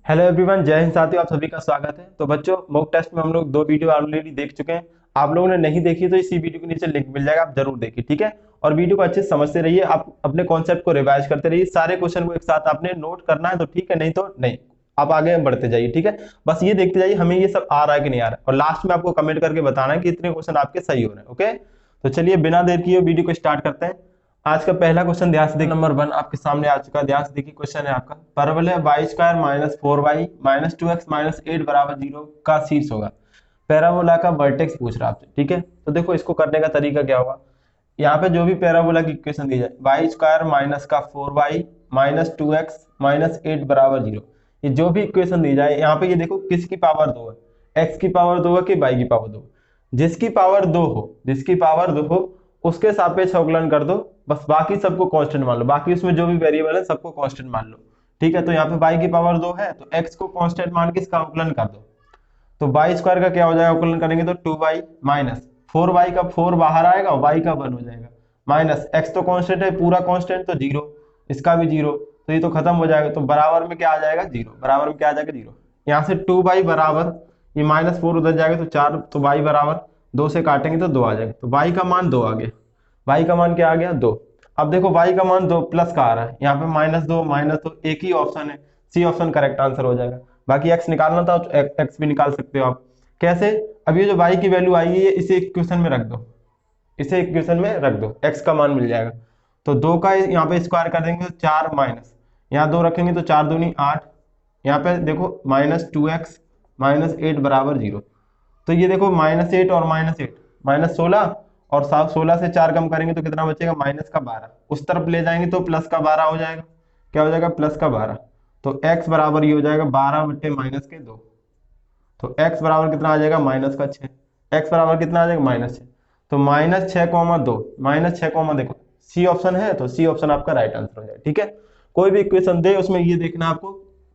Hello everyone, जय हिंद साथियों, आप सभी का स्वागत है। तो बच्चों, मॉक टेस्ट में हम लोग दो वीडियो ऑलरेडी देख चुके हैं। आप लोगों ने नहीं देखी तो इसी वीडियो के नीचे लिंक मिल जाएगा, आप जरूर देखिए, ठीक है। और वीडियो को अच्छे से समझते रहिए, आप अपने कॉन्सेप्ट को रिवाइज करते रहिए। सारे क्वेश्चन को एक साथ आपने नोट करना है तो ठीक है, नहीं तो नहीं, आप आगे बढ़ते जाइए, ठीक है। बस ये देखते जाइए हमें ये सब आ रहा है कि नहीं आ रहा है, और लास्ट में आपको कमेंट करके बताना है कि इतने क्वेश्चन आपके सही हो रहे हैं। ओके, तो चलिए बिना देर किए वीडियो को स्टार्ट करते हैं। आज का पहला क्वेश्चन ध्यान से देखिए, नंबर 1 आपके सामने आ चुका है। ध्यान से देखिए, क्वेश्चन है आपका, परवलय Y square minus 4y minus 2x minus 8 बराबर 0 का शीर्ष होगा। पैराबोला का वर्टेक्स पूछ रहा है आपसे, ठीक है। तो देखो इसको करने का तरीका क्या होगा। यहाँ पे जो भी पैराबोला की इक्वेशन दी जाए, वाई स्क्वायर माइनस का 4y माइनस 2x माइनस 8 बराबर 0, ये जो भी इक्वेशन दी जाए, यहाँ पे ये देखो किसकी पावर 2 है, x की पावर 2 है कि y की पावर 2। जिसकी पावर 2 हो, जिसकी पावर 2 हो उसके सापेक्ष अवकलन कर दो, बस बाकी सबको कांस्टेंट मान लो, बाकी उसमें जो भी वेरिएबल है सबको कांस्टेंट मान लो, ठीक है। तो यहाँ पे y की पावर 2 है तो x को कांस्टेंट मान के इसका अवकलन कर दो। तो वाई स्क्वायर का क्या हो जाएगा, अवकलन करेंगे तो 2y माइनस 4y का 4 बाहर आएगा, y का 1 हो जाएगा, माइनस x तो कांस्टेंट है, पूरा कांस्टेंट तो 0, इसका भी 0, तो ये तो खत्म हो जाएगा। तो बराबर में क्या आ जाएगा, 0, बराबर में क्या आ जाएगा, 0। यहाँ से 2y बराबर, ये माइनस 4 उधर जाएगा तो 4, तो y बराबर 2 से काटेंगे तो 2 आ जाएगा, तो y का मान 2 आ गया। y का मान क्या आ गया, 2। अब देखो y का मान 2 प्लस का आ रहा है, यहाँ पे -2 -2 एक ही ऑप्शन है, सी ऑप्शन करेक्ट आंसर हो जाएगा। बाकी x निकालना था तो x भी निकाल सकते हो आप। कैसे, अब ये जो y की वैल्यू आई है इसे इक्वेशन में रख दो, इसे इक्वेशन में रख दो, x का मान मिल जाएगा। तो 2 का यहाँ पे स्क्वायर कर देंगे तो 4 माइनस, यहाँ 2 रखेंगे तो 4 दूनी 8, यहाँ पे देखो -2x माइनस 8 बराबर 0। तो ये देखो -8 और -8 -16, और 16 से 4 कम करेंगे तो कितना बचेगा, माइनस का 12। उस तरफ ले जाएंगे तो प्लस का 12 हो जाएगा, क्या हो जाएगा, प्लस का 12। तो x बराबर ये हो जाएगा 12 बटे माइनस के 2। तो x बराबर कितना आ जाएगा, माइनस का 6। x बराबर कितना आ जाएगा, -6। तो -6,2, -6, देखो सी ऑप्शन है तो सी ऑप्शन आपका राइट आंसर हो जाएगा, ठीक है। कोई भी इक्वेशन दे उसमें ये देखना आपको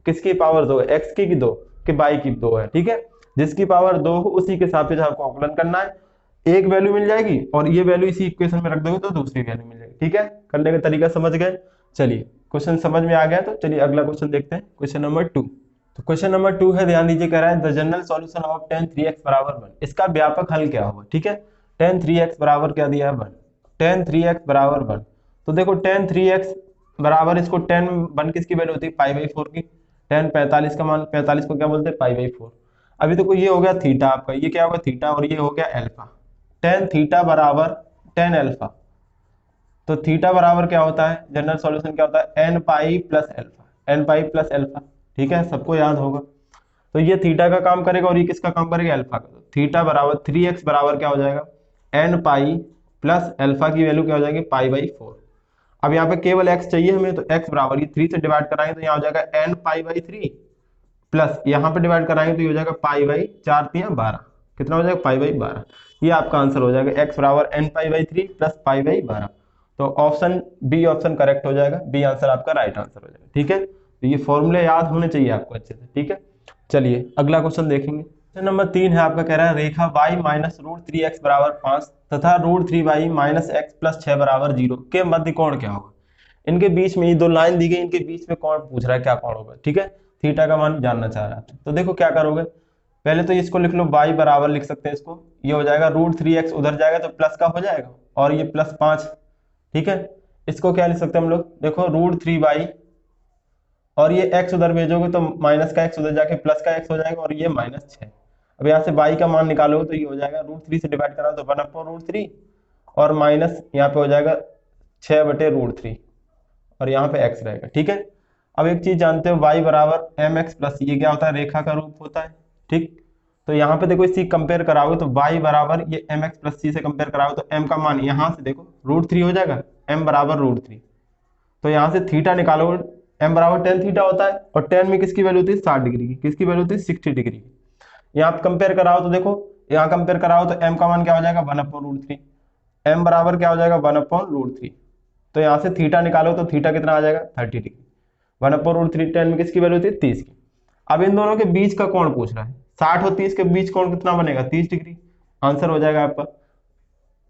किसकी पावर 2 है, x की 2 कि y की 2 है, ठीक है। जिसकी पावर 2 हो उसी के सापेक्ष आपको अवकलन करना है। एक वैल्यू मिल जाएगी और ये वैल्यू इसी इक्वेशन में रख दोगे तो दूसरी वैल्यू मिल जाएगी, ठीक है। करने का तरीका समझ गए। चलिए क्वेश्चन समझ में आ गया तो चलिए अगला क्वेश्चन देखते हैं, क्वेश्चन नंबर 2। तो क्वेश्चन नंबर 2 है, ध्यान दीजिए, कह रहा है the general solution of tan 3x बराबर 1, इसका व्यापक हल क्या होगा, ठीक है। tan 3x बराबर क्या दिया है, 1, tan 3x बराबर 1। तो देखो tan 3x बराबर, इसको tan 1 किसकी वैल्यू होती है, π/4 की। tan 45 का मान, 45 को क्या बोलते हैं, π/4। अभी देखो ये हो गया थीटा आपका, ये क्या होगा थीटा, और ये हो गया अल्फा। tan थीटा बराबर tan अल्फा। तो थीटा बराबर क्या होता है, जनरल सॉल्यूशन क्या होता है, n pi plus alpha, n pi plus alpha, ठीक है, सबको याद होगा। तो ये थीटा का काम करेगा और ये किसका काम करेगा, अल्फा का। तो थीटा बराबर 3x बराबर क्या हो जाएगा, n पाई प्लस अल्फा की वैल्यू क्या हो जाएगी, π/4। अब यहाँ पे केवल x चाहिए हमें, तो x बराबर, ये 3 से डिवाइड कराएंगे तो यहाँ हो जाएगा n π/3, प्लस यहाँ पे डिवाइड कराएंगे तो ये हो जाएगा π/4 कितना हो जाएगा, π/12। ये आपका आंसर हो जाएगा, x बराबर n π/3 प्लस π/12। तो ऑप्शन बी ऑप्शन करेक्ट हो जाएगा, बी आंसर आपका राइट आंसर हो जाएगा, ठीक है। तो ये फॉर्मूले याद होने चाहिए आपको अच्छे से, ठीक है। चलिए अगला क्वेश्चन देखेंगे। क्वेश्चन नंबर 3 है आपका, कह रहा है रेखा y माइनस √3x बराबर 5 तथा √3y माइनस x प्लस 6 बराबर 0 के मध्य कोण क्या होगा। इनके बीच में ये दो लाइन दी गई, इनके बीच में कोण पूछ रहा है, क्या कोण होगा, ठीक है। थीटा का मान जानना चाह रहा है। तो देखो क्या करोगे, पहले तो इसको लिख लो, y बराबर लिख सकते हैं इसको, ये हो जाएगा √3x, उधर जाएगा तो प्लस का हो जाएगा, और ये प्लस 5, ठीक है। इसको क्या लिख सकते हैं हम लोग, देखो √3y, और ये x उधर भेजोगे तो माइनस का x उधर जाके प्लस का x हो जाएगा, और ये -6। अब यहाँ से y का मान निकालोगे तो ये हो जाएगा √3 से डिवाइड करा तो 1/√3, और माइनस यहाँ पे हो जाएगा 6/√3, और यहाँ पे x रहेगा, ठीक है। अब एक चीज जानते हो, y बराबर mx प्लस, ये क्या होता है, रेखा का रूप होता है, ठीक। तो यहाँ पे देखो इसी कंपेयर कराओगे तो y बराबर ये mx प्लस c से कंपेयर कराओगे तो m का मान यहाँ से देखो √3 हो जाएगा, m बराबर √3। तो यहाँ से थीटा निकालोगे, m बराबर tan थीटा होता है, और tan में किसकी वैल्यू होती है, 60 डिग्री की, किसकी वैल्यू होती है, 60 डिग्री की। यहाँ पे कंपेयर कराओ तो देखो, यहाँ कंपेयर कराओ तो m का मान क्या हो जाएगा, 1/√3, m बराबर क्या हो जाएगा, 1/√3। तो यहाँ से थीटा निकालो तो थीटा कितना आ जाएगा, 30 डिग्री। 1/√3 tan में किसकी वैल्यू होती है, 30 की। अब इन दोनों के बीच का कोण पूछ रहा है, 60 और 30 के बीच कोण कितना बनेगा, 30 डिग्री। आंसर हो जाएगा आपका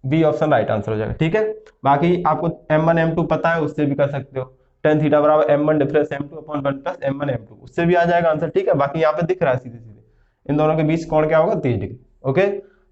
बी ऑप्शन राइट आंसर हो जाएगा, ठीक है। बाकी आपको m1 m2 पता है, उससे भी कर सकते हो। टेन थीटा बराबर m1 difference m2 upon 1 plus m1 m2, उससे भी आ जाएगा आंसर। ठीक है, बाकी यहाँ पे दिख रहा है सीधे सीधे इन दोनों के बीच कोण क्या होगा, 30 डिग्री। ओके,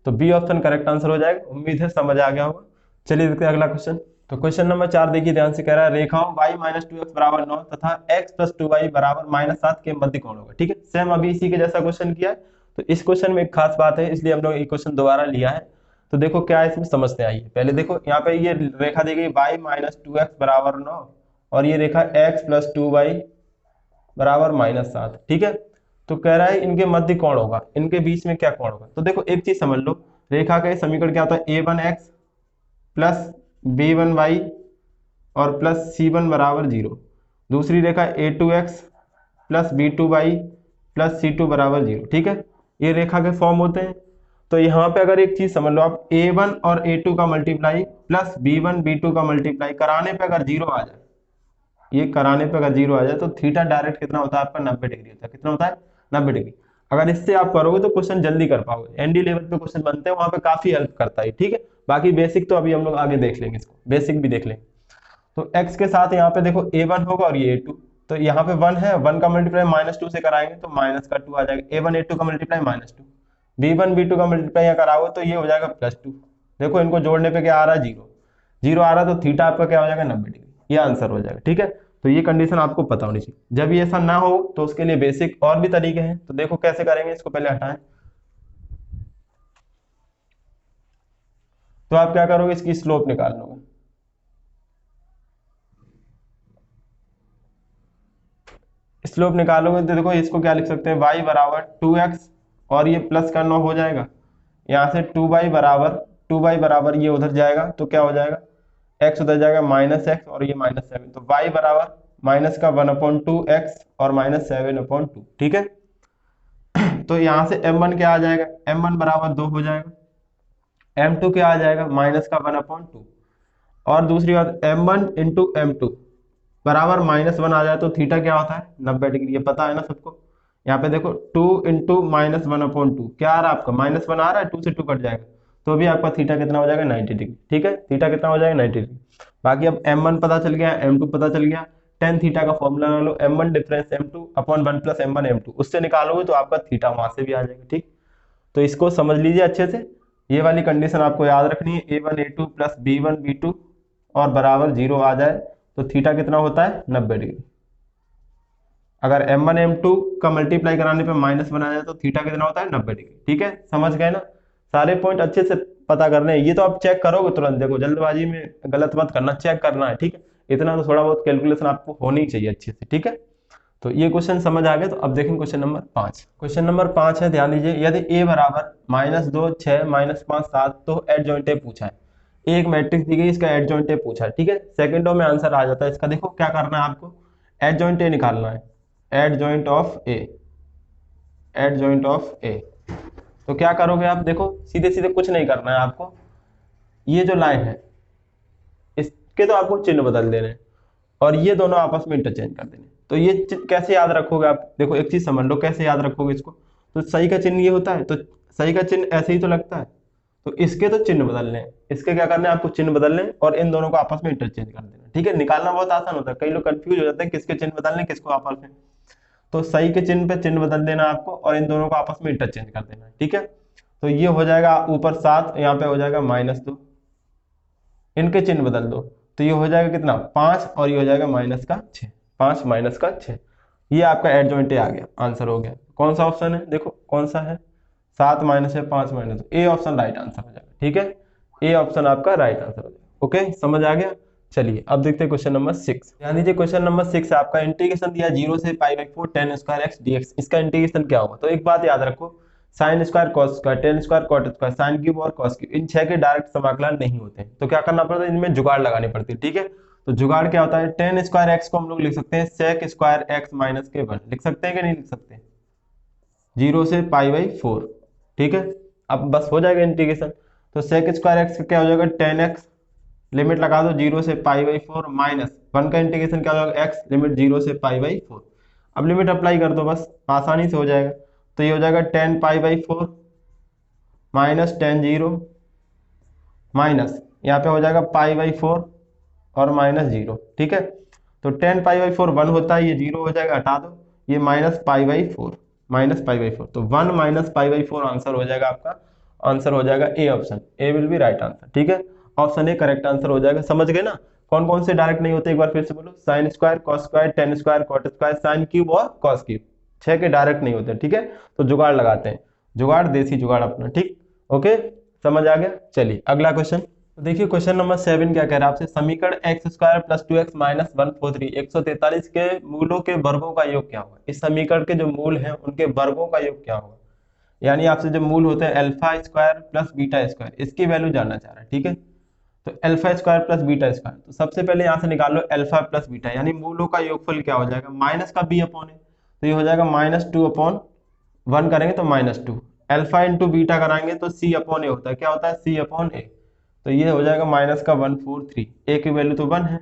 तो बी ऑप्शन करेक्ट आंसर हो जाएगा। उम्मीद है समझ आ गया होगा। चलिए देखते हैं अगला क्वेश्चन। तो क्वेश्चन नंबर 4 देखिए ध्यान से, कह रहा है रेखाओं y माइनस 2x बराबर 9 तथा x प्लस 2y बराबर -7 के मध्य कौन होगा। ठीक है, सेम अभी इसी के जैसा क्वेश्चन किया है। तो इस क्वेश्चन में एक खास बात है, इसलिए हम लोग ये क्वेश्चन दोबारा लिया है। तो देखो क्या है इसमें समझते आइए। पहले देखो यहाँ पे ये रेखा दी गई y माइनस 2x बराबर 9 और ये रेखा x प्लस 2y बराबर -7। ठीक है, तो कह रहा है इनके मध्य कौन होगा, इनके बीच में क्या कौन होगा। तो देखो एक चीज समझ लो, रेखा का समीकरण क्या होता है, a1x प्लस b1y और प्लस c1 बराबर 0। दूसरी रेखा a2x plus b2y plus c2 बराबर 0। ठीक है, ये रेखा के फॉर्म होते हैं। तो यहाँ पे अगर एक चीज समझ लो आप, a1 और a2 का मल्टीप्लाई प्लस b1 b2 का मल्टीप्लाई कराने पे अगर 0 आ जाए, ये कराने पे अगर 0 आ जाए तो थीटा डायरेक्ट कितना होता है आपका, 90 डिग्री होता है। कितना होता है, 90 डिग्री। अगर इससे आप करोगे तो क्वेश्चन जल्दी कर पाओगे। एनडी लेवल पे क्वेश्चन बनते हैं, वहां पे काफी हेल्प करता है। ठीक है, बाकी बेसिक तो अभी हम लोग आगे देख लेंगे, इसको बेसिक भी देख लेंगे। तो x के साथ यहाँ पे देखो a1 होगा और ये a2, तो यहाँ पे 1 है, 1 का मल्टीप्लाई -2 से कराएंगे तो माइनस का 2 आ जाएगा। a1 a2 का मल्टीप्लाई -2, b1 b2 का मल्टीप्लाई यहाँ कराओगे तो ये हो जाएगा +2। देखो इनको जोड़ने पे क्या आ रहा है, 0 0 आ रहा है, तो थीटा आपका क्या हो जाएगा, 90 डिग्री। ये आंसर हो जाएगा। ठीक है, तो ये कंडीशन आपको पता होनी चाहिए। जब ये ऐसा ना हो तो उसके लिए बेसिक और भी तरीके हैं। तो देखो कैसे करेंगे, इसको पहले हटाएं। तो आप क्या करोगे, इसकी स्लोप निकाल लोगे। स्लोप निकालोगे तो देखो इसको क्या लिख सकते हैं, y बराबर 2x और ये प्लस का 9 हो जाएगा। यहाँ से 2y बराबर ये उधर जाएगा तो क्या हो जाएगा, x उधर जाएगा -x और ये -7, तो y बराबर माइनस का 1/2x और -7/2। ठीक है, तो यहाँ से m1 क्या आ जाएगा, m1 बराबर 2 हो जाएगा। m2 क्या आ जाएगा, माइनस का 1/2। और दूसरी बात m1 इंटू m2 बराबर -1 आ जाए तो थीटा क्या होता है, 90 डिग्री। ये पता है ना सबको। यहाँ पे देखो 2 इंटू -1/2 क्या आ रहा है आपका, -1 आ रहा है, 2 से 2 कट जाएगा तो भी आपका थीटा कितना हो जाएगा, 90 डिग्री। ठीक है, थीटा कितना हो जाएगा, 90 डिग्री। बाकी अब m1 पता चल गया, m2 पता चल गया। टेन थीटा का फॉर्मूला लगा लो, m1 difference m2 upon 1 plus m1 m2, उससे निकालोगे तो आपका थीटा वहां से भी आ जाएगा। ठीक, तो इसको समझ लीजिए अच्छे से। ये वाली कंडीशन आपको याद रखनी है, a1 a2 plus b1 b2 और बराबर 0 आ जाए तो थीटा कितना होता है, 90 डिग्री। अगर m1 m2 का मल्टीप्लाई कराने पे -1 आ जाए तो थीटा कितना होता है, 90 डिग्री। ठीक है, समझ गए ना। सारे पॉइंट अच्छे से पता करने हैं। ये तो आप चेक करोगे तुरंत, देखो जल्दबाजी में गलत मत करना, चेक करना है। ठीक है, इतना तो थोड़ा बहुत कैलकुलेशन आपको होनी चाहिए अच्छे से। ठीक है, तो ये क्वेश्चन समझ आ गया। तो अब देखेंगे क्वेश्चन नंबर 5। क्वेश्चन नंबर 5 है, ध्यान दीजिए। यदि a बराबर -2 6 -5 7 तो एडजॉइंट पूछा है। एक मैट्रिक्स दी गई, इसका एडजॉइंट पूछा है। ठीक है, सेकंडों में आंसर आ जाता है इसका। देखो क्या करना है आपको, एडजॉइंट निकालना है, adjoint of A, adjoint of A. तो क्या करोगे आप, देखो सीधे सीधे कुछ नहीं करना है आपको। ये जो लाइन है इसके तो आपको चिन्ह बदल देने हैं और ये दोनों आपस में इंटरचेंज कर देने। तो ये कैसे याद रखोगे आप, देखो एक चीज समझ लो कैसे याद रखोगे इसको। तो सही का चिन्ह ये होता है, तो सही का चिन्ह ऐसे ही तो लगता है, तो इसके तो चिन्ह बदलने हैं, इसके क्या करना है आपको, चिन्ह बदलने और इन दोनों को आपस में इंटरचेंज कर देना। ठीक है, निकालना बहुत आसान होता है, कई लोग कंफ्यूज हो जाते हैं किसके चिन्ह बदलने किसको आपस में। तो सही के चिन्ह पे चिन्ह बदल देना आपको और इन दोनों को आपस में इंटरचेंज कर देना। ठीक है, तो ये हो जाएगा ऊपर 7, यहाँ पे हो जाएगा -2, इनके चिन्ह बदल दो तो ये हो जाएगा कितना, 5 और ये हो जाएगा -6, 5 -6। ये आपका एडजॉइंट आ गया, आंसर हो गया। कौन सा ऑप्शन है, देखो कौन सा है, 7 -6 5 -2, ए ऑप्शन राइट आंसर हो जाएगा। ठीक है, ए ऑप्शन आपका राइट आंसर हो जाएगा। ओके, समझ आ गया। चलिए अब देखते हैं क्वेश्चन नंबर 6। ध्यान दीजिए, क्वेश्चन नंबर 6 आपका इंटीग्रेशन दिया 0 से π/4 tan स्क्वायर x dx। इसका इंटीग्रेशन क्या होगा, तो एक बात याद रखो, sine square cos square tan square cot square sine cube और कॉस क्यूब, इन 6 के डायरेक्ट समाकलन नहीं होते हैं। तो क्या करना पड़ता है, इनमें जुगाड़ लगानी पड़ती है। ठीक है, तो जुगाड़ क्या होता है, टेन स्क्वायर एक्स को हम लोग लिख सकते हैं सेक स्क्वायर एक्स माइनस के 1, लिख सकते हैं कि नहीं लिख सकते, 0 से π/4। ठीक है, अब बस हो जाएगा इंटीग्रेशन। तो सेक स्क्वायर एक्स का क्या हो जाएगा, 10x, लिमिट लगा दो 0 से π/4 माइनस 1 का इंटीग्रेशन क्या हो जाएगा, x लिमिट 0 से π/4। अब लिमिट अप्लाई कर दो, बस आसानी से हो जाएगा। तो ये हो जाएगा 10 π/4 माइनस 10 0 माइनस यहाँ पे हो जाएगा π/4 और -0। ठीक है, तो 10 पाई/4 1 होता है, ये 0 हो जाएगा, हटा दो, ये -पाई/4, -पाई/4, तो 1 -पाई/4 आंसर हो जाएगा आपका, आंसर हो जाएगा A option, A will be right answer. ठीक है, ऑप्शन ए करेक्ट आंसर हो जाएगा। समझ गए ना, कौन कौन से डायरेक्ट नहीं होते, एक बार फिर से बोलो, sine square, cos square, tan square, cot square, sine cube और कॉस क्यूब, 6 के डायरेक्ट नहीं होते। ठीक है, तो जुगाड़ लगाते हैं, जुगाड़ देसी जुगाड़ अपना। ठीक, ओके, समझ आ गया। चलिए अगला क्वेश्चन, तो देखिए क्वेश्चन नंबर 7 क्या कह रहा है आपसे, समीकरण x² + 2x - 143 143 के मूलों के वर्गों का योग क्या होगा। इस समीकरण के जो मूल हैं उनके वर्गों का योग क्या होगा, यानी आपसे जो मूल होते हैं α² + β², इसकी वैल्यू जानना चाह रहा है। ठीक है, तो α² + β², तो सबसे पहले यहाँ से निकाल लो अल्फा प्लस बीटा, यानी मूलों का योगफल क्या हो जाएगा, माइनस का b/a, तो ये हो जाएगा -2/1 करेंगे तो -2, अल्फा इंटू बीटा कराएंगे तो c/a होता है, क्या होता है c/a, तो ये हो जाएगा -143, a की वैल्यू तो 1 है।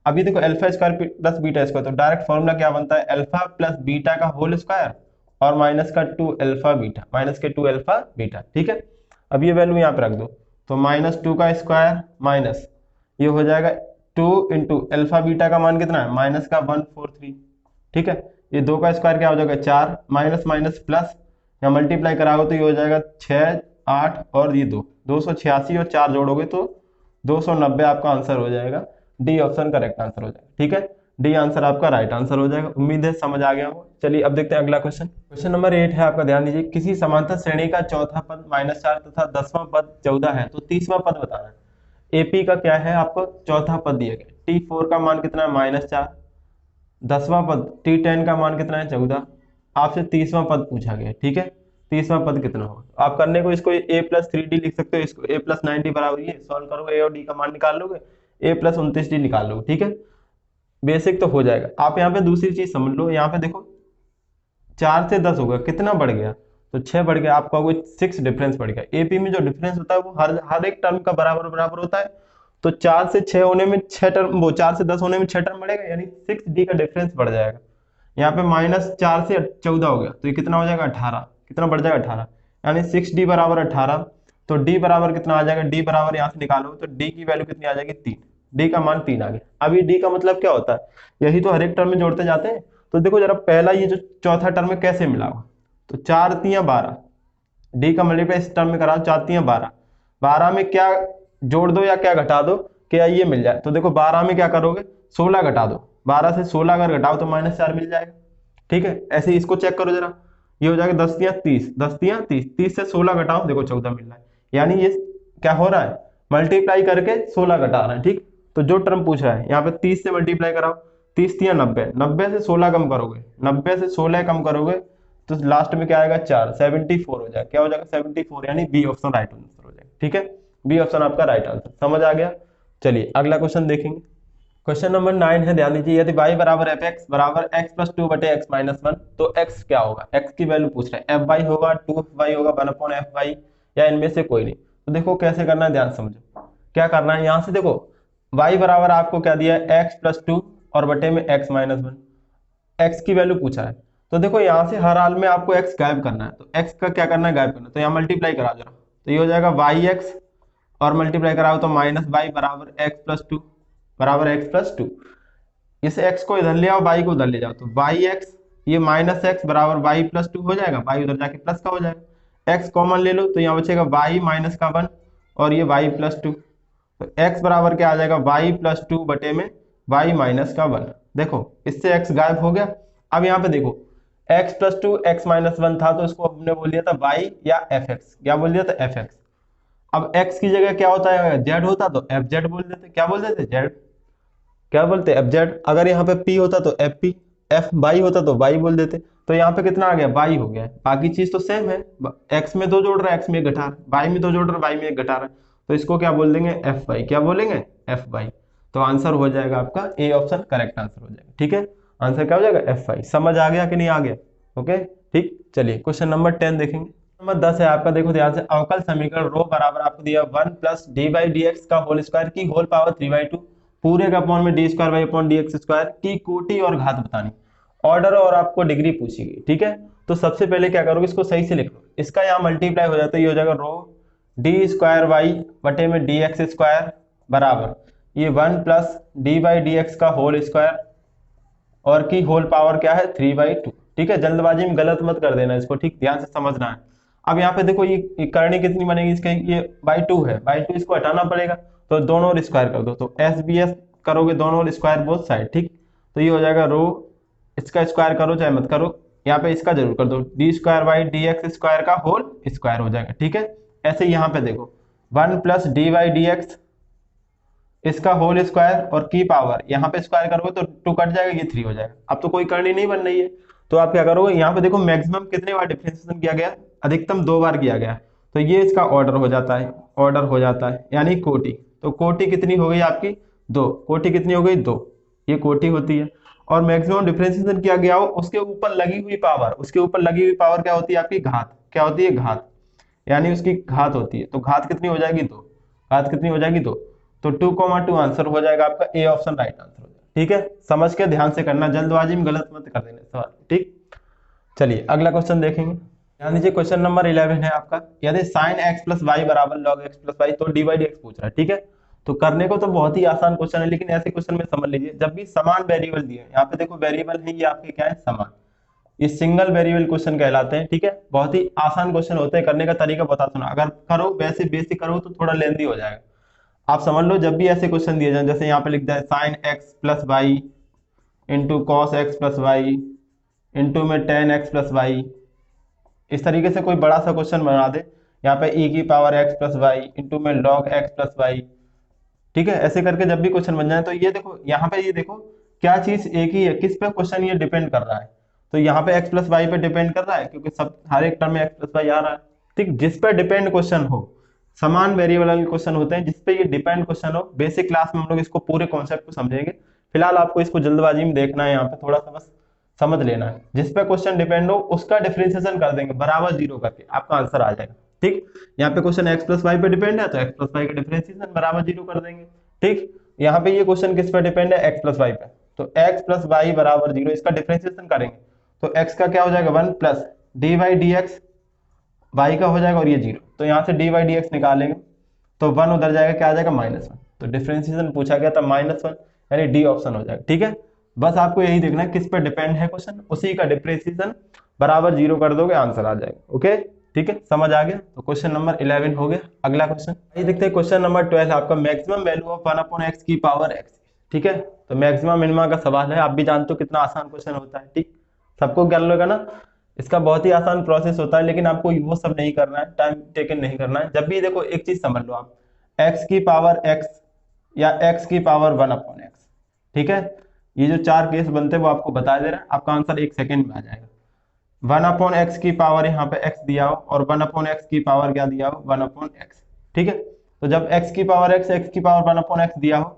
अभी देखो α² + β², तो डायरेक्ट फॉर्मूला क्या बनता है, अल्फा प्लस बीटा का होल स्क्वायर और माइनस का 2α बीटा, माइनस के 2α बीटा। ठीक है, अब ये वैल्यू यहाँ पे रख दो, तो -2 का स्क्वायर माइनस ये हो जाएगा 2 इंटू अल्फा बीटा का मान कितना है, -143। ठीक है, ये 2 का स्क्वायर क्या हो जाएगा 4, माइनस माइनस प्लस, या मल्टीप्लाई कराओगे तो ये हो जाएगा 6 8 और ये 2 286 और 4 जोड़ोगे तो 290 आपका आंसर हो जाएगा। डी ऑप्शन करेक्ट आंसर हो जाएगा। ठीक है, डी आंसर आपका राइट आंसर हो जाएगा। उम्मीद है समझ आ गया हो। चलिए अब देखते हैं अगला क्वेश्चन। क्वेश्चन नंबर 8 है आपका, ध्यान दीजिए, किसी समांतर श्रेणी का चौथा पद -4 तथा 10वां पद 14 है, तो 30वां पद बताना है। एपी का क्या है, आपको चौथा पद दिया गया, T4 का मान कितना है -4, 10वां पद T10 का मान कितना है 14, आपसे 30वां पद पूछा गया। ठीक है, 30वां पद कितना होगा, आप करने को इसको a+3d लिख सकते हो, इसको a+9d बराबर, ये सॉल्व करोगे a और d का मान निकाल लोगे, a+29d निकाल लोगे। ठीक है, बेसिक तो हो जाएगा। आप यहाँ पे दूसरी चीज समझ लो, यहाँ पे देखो 4 से 10 होगा, कितना बढ़ गया, तो 6 बढ़ गया, आपका वो 6 डिफरेंस बढ़ गया। एपी में जो डिफरेंस होता है वो हर एक टर्म का बराबर बराबर होता है, तो 4 से 6 होने में 6 टर्म, वो 4 से 10 होने में 6 टर्म बढ़ेगा, यानी 6d का डिफरेंस बढ़ जाएगा। यहाँ पे -4 से 14 हो गया, तो ये कितना हो जाएगा 18, कितना बढ़ जाएगा 18, यानी 6d बराबर 18, तो d बराबर कितना आ जाएगा, d बराबर यहाँ से निकालो तो d की वैल्यू कितनी आ जाएगी 3, d का मान 3 आ गया। अब ये d का मतलब क्या होता है, यही तो हर एक टर्म में जोड़ते जाते हैं। तो देखो जरा पहला ये जो चौथा टर्म में कैसे मिला हुआ, तो 4 3 12, डी का मल्टीप्लाई इस टर्म में कराओ, 4 3 12, 12 में क्या जोड़ दो या क्या घटा दो, क्या ये मिल जाए, तो देखो 12 में क्या करोगे 16 घटा दो, 12 से 16 अगर घटाओ तो -4 मिल जाएगा। ठीक है, ऐसे ही इसको चेक करो जरा, ये हो जाएगा 10 3 30, 10 3 30, 30 से 16 घटाओ, देखो 14 मिल रहा है, यानी ये क्या हो रहा है, मल्टीप्लाई करके 16 घटा रहा है। ठीक, तो जो टर्म पूछ रहा है यहाँ पे 30 से मल्टीप्लाई कराओ, 30 3 90, 90 से 16 कम करोगे, 90 से 16 कम करोगे तो लास्ट में क्या आएगा 4, 74 हो जाएगा, क्या हो जाएगा 74, यानी बी ऑप्शन राइट आंसर हो जाएगा। ठीक है, बी ऑप्शन आपका राइट आंसर, समझ आ गया। चलिए अगला क्वेश्चन देखेंगे। क्वेश्चन नंबर 9 है, ध्यान दीजिए, यदि y बराबर fx बराबर x + 2/x-1, तो x क्या होगा, x की वैल्यू पूछ रहे हैं, fy होगा, 2fy होगा, 1/fy, या इनमें से कोई नहीं। तो देखो कैसे करना है, ध्यान समझो क्या करना है। यहाँ से देखो y बराबर आपको क्या दिया है, x + 2 और बटे में x-1, x की वैल्यू पूछा है, तो देखो यहाँ से हर हाल में आपको x गायब करना है, तो x का क्या करना है, गायब करना है, तो यहाँ मल्टीप्लाई करा जरा, तो ये हो जाएगा yx और मल्टीप्लाई कराओ तो -y बराबर x + 2 बराबर x + 2, इस x को इधर ले आओ, y को उधर ले जाओ, तो yx ये -x बराबर y + 2 हो जाएगा, y उधर जाके प्लस का हो जाएगा, x कॉमन ले लो तो यहाँ बचेगा y - का 1 और ये y + 2, तो x बराबर क्या आ जाएगा, y + 2 बटे में y - का 1। देखो इससे x गायब हो गया। अब यहाँ पे देखो x + 2 x-1 था, तो इसको हमने बोल दिया था y या fx, क्या बोल दिया था fx। अब x की जगह क्या होता है, z होता तो fz बोल देते, क्या बोल देते z, क्या बोलते fz। अगर यहाँ पे p होता तो fp, fy होता तो y बोल देते। तो यहाँ पे कितना आ गया, y हो गया, बाकी चीज तो सेम है, x में 2 जोड़ रहा है, x में 1 घटा रहा है, y में 2 जोड़ रहा है, y में 1 घटा रहा है, तो इसको क्या बोल देंगे fy, क्या बोलेंगे fy। तो आंसर हो जाएगा आपका ए ऑप्शन करेक्ट आंसर हो जाएगा। ठीक है, आंसर क्या हो जाएगा fy। समझ आ गया कि नहीं आ गया, ओके ठीक। चलिए क्वेश्चन नंबर 10 देखेंगे। नंबर 10 है आपका, देखो ध्यान से, अवकल समीकरण रो बराबर आपको दिया 1 + d/dx का होल स्क्वायर की होल पावर 3/2 पूरे का अपॉन में d²/dx² की कोटि और घात बतानी, ऑर्डर और आपको डिग्री पूछी गई। ठीक है, तो सबसे पहले क्या करोगे, इसको सही से लिख लो, इसका यहाँ मल्टीप्लाई हो जाता है, ये हो जाएगा रो d² बटे में dx² बराबर ये 1 + d/dx का होल स्क्वायर और की होल पावर क्या है 3/2। ठीक है, जल्दबाजी में गलत मत कर देना इसको, ठीक, ध्यान से समझना है। अब यहाँ पे देखो ये करनी कितनी बनेगी इसके, ये बाई 2 है, बाई 2 इसको हटाना पड़ेगा, तो दोनों और स्क्वायर कर दो, तो एस बी एस करोगे दोनों और स्क्वायर बोथ साइड, ठीक। तो ये हो जाएगा रो, इसका स्क्वायर करो चाहे मत करो, यहाँ पे इसका जरूर कर दो, D square by D x square का होल स्क्वायर हो जाएगा। ठीक है, ऐसे यहाँ पे देखो 1 plus D by D x इसका होल स्क्वायर और की पावर, यहाँ पे स्क्वायर करोगे तो 2 कट जाएगा, ये 3 हो जाएगा। अब तो कोई करनी नहीं बन रही है, तो आप क्या करोगे, यहाँ पे देखो मैक्सिमम कितने बार डिफरेंशिएशन किया गया, अधिकतम 2 बार किया गया, तो ये इसका ऑर्डर हो जाता है, ऑर्डर हो जाता है यानी कोटि। तो कोटि कितनी हो गई आपकी 2, कोटि कितनी हो गई 2, ये कोटि होती है। और मैक्सिमम डिफरेंशिएशन किया गया हो उसके ऊपर लगी हुई पावर, उसके ऊपर लगी हुई पावर क्या होती है आपकी घात, क्या होती है घात, यानी उसकी घात होती है, तो घात कितनी हो जाएगी 2, घात कितनी हो जाएगी 2, तो 2,2 आंसर हो जाएगा आपका, ए ऑप्शन राइट आंसर हो जाएगा। ठीक है, समझ के ध्यान से करना, जल्दबाजी में गलत मत कर देना सवाल, ठीक। चलिए अगला क्वेश्चन देखेंगे, ध्यान दीजिए, क्वेश्चन नंबर 11 है आपका, यदि sin x प्लस वाई बराबर log x प्लस वाई, तो डी बाई डी एक्स पूछ रहा है। ठीक है, तो करने को तो बहुत ही आसान क्वेश्चन है, लेकिन ऐसे क्वेश्चन में समझ लीजिए, जब भी समान वेरिएबल दिए, यहाँ पे देखो वेरिएबल है ये आपके क्या है समान, ये सिंगल वेरिएबल क्वेश्चन कहलाते हैं। ठीक है, बहुत ही आसान क्वेश्चन होते हैं, करने का तरीका बता सुना, अगर करो वैसे बेसिक करो तो थोड़ा लेंदी हो जाएगा। आप समझ लो, जब भी ऐसे क्वेश्चन दिए जाए, जैसे यहाँ पे लिख दिया है sine X plus Y into cos X plus Y into में टेन एक्स प्लस वाई, इस तरीके से कोई बड़ा सा क्वेश्चन बना दे, यहाँ पे ई की power X plus Y into में लॉग एक्स प्लस वाई। ठीक है, ऐसे करके जब भी क्वेश्चन बन जाए, तो ये देखो यहाँ पे, ये देखो क्या चीज एक ही है, किस पे क्वेश्चन ये डिपेंड कर रहा है, तो यहाँ पे एक्स प्लस वाई पे डिपेंड कर रहा है, क्योंकि सब हर एक टर्म में एक्स प्लस वाई आ रहा है। ठीक, जिस पे डिपेंड क्वेश्चन हो, समान वेरिएबल वाले क्वेश्चन होते हैं जिसपे ये डिपेंड क्वेश्चन हो, बेसिक क्लास में हम लोग इसको पूरे कॉन्सेप्ट को समझेंगे, फिलहाल आपको इसको जल्दबाजी में देखना है, यहाँ पे थोड़ा सा बस समझ लेना है, जिस पे क्वेश्चन डिपेंड हो उसका डिफरेंशिएशन कर देंगे बराबर 0 करके, आपका आंसर आ जाएगा। ठीक, यहाँ पे क्वेश्चन एक्स प्लस वाई पे डिपेंड है, तो एक्स प्लस वाई का डिफरेंशिएशन बराबर 0 कर देंगे। ठीक, यहाँ पे ये क्वेश्चन किस पे डिपेंड है, एक्स प्लस वाई पे, तो एक्स प्लस वाई बराबर 0, इसका डिफरेंशिएशन करेंगे, तो एक्स का क्या हो जाएगा 1 plus D by D X, Y का हो जाएगा और ये 0, तो यहाँ से डी बाई डी एक्स निकालेंगे, तो 1 उधर जाएगा, क्या आ जाएगा -1, तो डिफरेंशिएशन पूछा गया था -1, यानी डी ऑप्शन हो जाएगा। ठीक है, बस आपको यही देखना है किस पे डिपेंड है क्वेश्चन, उसी का डिफरेंशिएशन बराबर 0 कर दोगे, आंसर आ जाएगा। ओके, ठीक है, समझ आ गया, तो क्वेश्चन नंबर 11 हो गया। अगला क्वेश्चन ये देखते हैं, क्वेश्चन नंबर 12 आपका, मैक्सिमम वैल्यू ऑफ 1/x की पावर x। ठीक है, तो मैक्सिमम मिनिमा का सवाल है, आप भी जानते हो कितना आसान क्वेश्चन होता है। ठीक, सबको कर लोगे ना, इसका बहुत ही आसान प्रोसेस होता है, लेकिन आपको वो सब नहीं करना है, टाइम टेकन नहीं करना है। जब भी देखो एक चीज समझ लो आप, x की पावर x या x की पावर 1/x। ठीक है, ये जो 4 केस बनते हैं वो आपको बता दे रहा है, आपका आंसर 1 सेकंड में आ जाएगा। 1/x की पावर यहाँ पे x दिया हो, और 1/x की पावर क्या दिया हो 1/x। ठीक है, तो जब x की पावर x की पावर 1/x दिया हो,